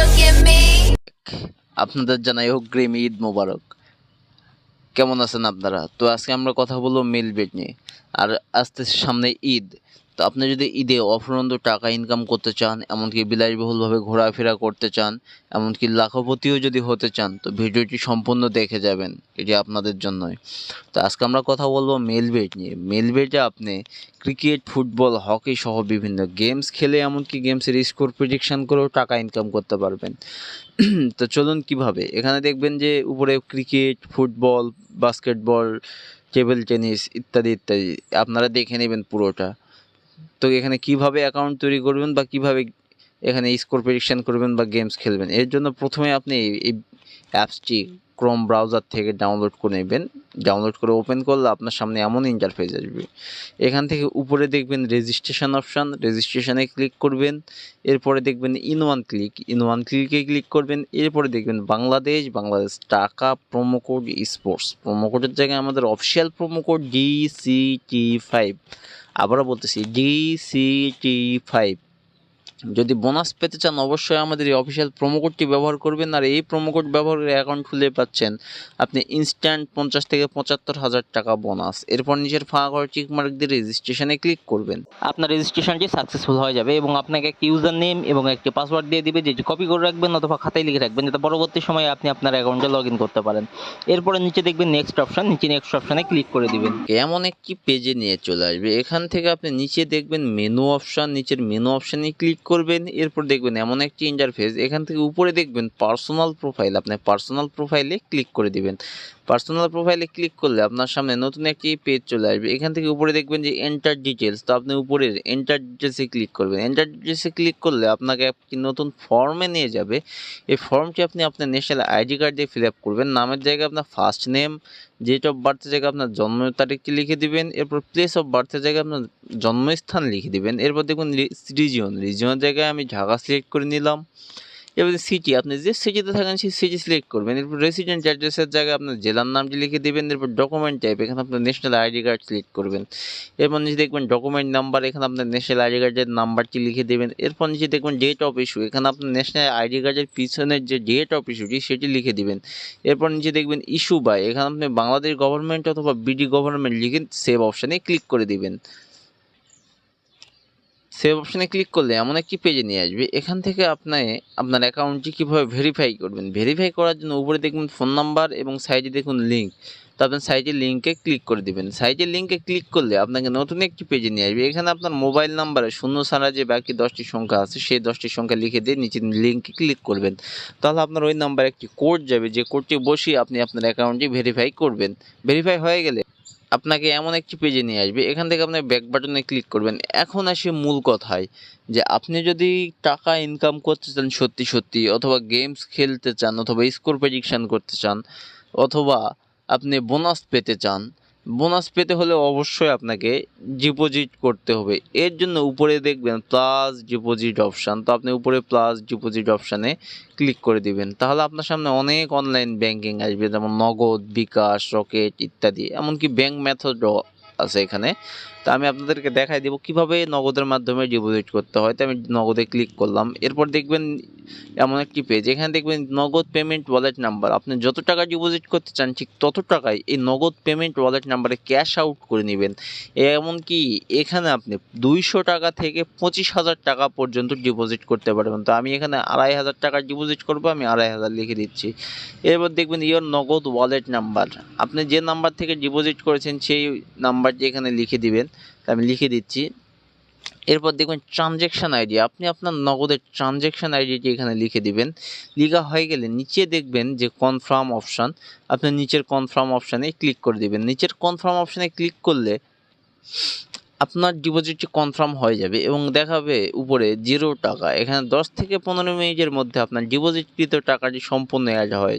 look at me. আপনাদের জানাই অগ্রিম ঈদ মোবারক। কেমন আছেন আপনারা? তো আজকে আমরা কথা বলবো মেলবেট নিয়ে। আর আসতেছে সামনে ঈদ। তো আপনি যদি ঈদে অফুরন্ত টাকা ইনকাম করতে চান, এমনকি বিলাসবহুলভাবে ঘোরাফেরা করতে চান, এমনকি লাখপতিও যদি হতে চান, তো ভিডিওটি সম্পূর্ণ দেখে যাবেন। এটি আপনাদের জন্যই। তো আজকে আমরা কথা বলবো মেলবেট নিয়ে। মেলবেটে আপনি ক্রিকেট, ফুটবল, হকি সহ বিভিন্ন গেমস খেলে, এমনকি গেমসের স্কোর প্রেডিকশন করেও টাকা ইনকাম করতে পারবেন। তো চলুন কিভাবে। এখানে দেখবেন যে উপরে cricket, football, basketball, table tennis ইত্যাদি ইত্যাদি আপনারা দেখে নেবেন পুরোটা। তো এখানে কিভাবে অ্যাকাউন্ট তৈরি করবেন বা কিভাবে এখানে স্কোর প্রেডিকশন করবেন বা গেমস খেলবেন, এর জন্য প্রথমে আপনি এই অ্যাপসটি ক্রোম ব্রাউজার থেকে ডাউনলোড করে নেবেন। ডাউনলোড করে ওপেন করলে আপনার সামনে এমন ইন্টারফেস আসবে। এখান থেকে উপরে দেখবেন রেজিস্ট্রেশন অপশান, রেজিস্ট্রেশনে ক্লিক করবেন। এরপরে দেখবেন ইন ওয়ান ক্লিকে ক্লিক করবেন। এরপরে দেখবেন বাংলাদেশ টাকা প্রোমো কোড স্পোর্টস। প্রোমো কোডের জায়গায় আমাদের অফিসিয়াল প্রোমো কোড DCT5। আবারও বলতেছি DCT5। যদি বোনাস পেতে চান অবশ্যই আমাদের এই অফিসিয়াল প্রোমো কোডটি ব্যবহার করবেন। আর এই প্রোমো কোড ব্যবহার করে অ্যাকাউন্ট খুলে পাচ্ছেন আপনি ইনস্ট্যান্ট 50 থেকে 75,000 টাকা বোনাস। এরপর নিচের ফাঁকা ঘর টিক মার্ক দিয়ে রেজিস্ট্রেশনে ক্লিক করবেন। আপনার রেজিস্ট্রেশনটি সাকসেসফুল হয়ে যাবে এবং আপনাকে একটি ইউজার নেম এবং একটি পাসওয়ার্ড দিয়ে দিবে, যেটি কপি করে রাখবেন অথবা খাতায় লিখে রাখবেন, যাতে পরবর্তী সময়ে আপনি আপনার অ্যাকাউন্টে লগ ইন করতে পারেন। এরপরে নিচে দেখবেন নেক্সট অপশন, নেক্সট অপশনে ক্লিক করে দিবেন। এমন একটি পেজে নিয়ে চলে আসবে। এখান থেকে আপনি নিচে দেখবেন মেনু অপশন, নিচের মেনু অপশনে ক্লিক করবেন। এরপর দেখবেন এমন একটি ইন্টারফেস। এখান থেকে উপরে দেখবেন পার্সোনাল প্রোফাইল, আপনি পার্সোনাল প্রোফাইলে ক্লিক করে দিবেন। পার্সোনাল প্রোফাইলে ক্লিক করলে আপনার সামনে নতুন একটি পেজ চলে আসবে। এখান থেকে উপরে দেখবেন যে এন্টার ডিটেলস, তো আপনি উপরের এন্টার ডিটেলসে ক্লিক করবেন। এন্টার ডিটেলসে ক্লিক করলে আপনাকে একটি নতুন ফর্মে নিয়ে যাবে। এই ফর্মটি আপনি আপনার ন্যাশনাল আইডি কার্ড দিয়ে ফিল আপ করবেন। নামের জায়গায় আপনার ফার্স্ট নেম, ডেট অফ বার্থের জায়গায় আপনার জন্ম তারিখটি লিখে দিবেন। এরপর প্লেস অফ বার্থের জায়গায় আপনার জন্মস্থান লিখে দিবেন। এরপর দেখুন রিজিয়নের জায়গায় আমি ঢাকা সিলেক্ট করে নিলাম। এবার সিটি, আপনি যে সিটিতে থাকেন সেই সিটি সিলেক্ট করবেন। এরপর রেসিডেন্ট অ্যাড্রেসের জায়গায় আপনার জেলার নামটি লিখে দেবেন। এরপর ডকুমেন্ট টাইপ, এখানে আপনার ন্যাশনাল আইডি কার্ড সিলেক্ট করবেন। এরপর নিচে দেখবেন ডকুমেন্ট নাম্বার, এখানে আপনার ন্যাশনাল আইডি কার্ডের নাম্বারটি লিখে দেবেন। এরপর নিচে দেখবেন ডেট অফ ইস্যু, এখানে আপনার ন্যাশনাল আইডি কার্ডের পিছনের যে ডেট অফ ইস্যুটি সেটি লিখে দিবেন। এরপর নিচে দেখবেন ইস্যু বাই, এখানে আপনি বাংলাদেশ গভর্নমেন্ট অথবা বিডি গভর্নমেন্ট লিখে সেভ অপশানে ক্লিক করে দিবেন। সেভ অপশানে ক্লিক করলে এমন একটি পেজে নিয়ে আসবে। এখান থেকে আপনার অ্যাকাউন্টটি কীভাবে ভেরিফাই করবেন। ভেরিফাই করার জন্য উপরে দেখবেন ফোন নাম্বার এবং সাইডে দেখুন লিঙ্ক। তো আপনার সাইটের লিঙ্কে ক্লিক করে দেবেন। সাইটের লিঙ্কে ক্লিক করলে আপনাকে নতুন একটি পেজে নিয়ে আসবে। এখানে আপনার মোবাইল নাম্বারে শূন্য ছাড়া যে বাকি 10টি সংখ্যা আছে সেই 10টি সংখ্যা লিখে দিয়ে নিচের লিঙ্কে ক্লিক করবেন। তাহলে আপনার ওই নাম্বারে একটি কোড যাবে, যে কোডটি বসিয়ে আপনি আপনার অ্যাকাউন্টটি ভেরিফাই করবেন। ভেরিফাই হয়ে গেলে আপনাকে এমন একটি পেজে নিয়ে আসবে। এখান থেকে আপনি ব্যাক বাটনে ক্লিক করবেন। এখন আসে মূল কথায়, যে আপনি যদি টাকা ইনকাম করতে চান সত্যি সত্যি, অথবা গেমস খেলতে চান, অথবা স্কোর প্রেডিকশন করতে চান, অথবা আপনি বোনাস পেতে চান। বোনাস পেতে হলে অবশ্যই আপনাকে ডিপোজিট করতে হবে। এর জন্য উপরে দেখবেন প্লাস ডিপোজিট অপশান, তো আপনি উপরে প্লাস ডিপোজিট অপশানে ক্লিক করে দিবেন। তাহলে আপনার সামনে অনেক অনলাইন ব্যাংকিং আসবে, যেমন নগদ, বিকাশ, রকেট ইত্যাদি, এমনকি ব্যাংক মেথডও আছে এখানে। তো আমি আপনাদেরকে দেখাই দেবো কিভাবে নগদের মাধ্যমে ডিপোজিট করতে হয়। তো আমি নগদে ক্লিক করলাম। এরপর দেখবেন এমন একটি পেজ, এখানে দেখবেন নগদ পেমেন্ট ওয়ালেট নাম্বার। আপনি যত টাকা ডিপোজিট করতে চান ঠিক তত টাকাই এই নগদ পেমেন্ট ওয়ালেট নাম্বারে ক্যাশ আউট করে নেবেন। এমনকি এখানে আপনি 200 টাকা থেকে 25,000 টাকা পর্যন্ত ডিপোজিট করতে পারবেন। তো আমি এখানে 2,500 টাকা ডিপোজিট করবো, আমি 2,500 লিখে দিচ্ছি। এরপর দেখবেন ইয়োর নগদ ওয়ালেট নাম্বার, আপনি যে নাম্বার থেকে ডিপোজিট করেছেন সেই নাম্বারটি এখানে লিখে দিবেন। আমি লিখে দিচ্ছি। এরপর দেখবেন ট্রানজ্যাকশান আইডি, আপনি আপনার নগদের ট্রানজ্যাকশান আইডিটি এখানে লিখে দিবেন। লেখা হয়ে গেলে নিচে দেখবেন যে কনফার্ম অপশান, আপনি নিচের কনফার্ম অপশানে ক্লিক করে দিবেন। নিচের কনফার্ম অপশানে ক্লিক করলে আপনার ডিপোজিটটি কনফার্ম হয়ে যাবে এবং দেখাবে উপরে 0 টাকা। এখানে 10 থেকে 15 মিনিটের মধ্যে আপনার ডিপোজিটকৃত টাকাটি সম্পূর্ণ অ্যাড হয়।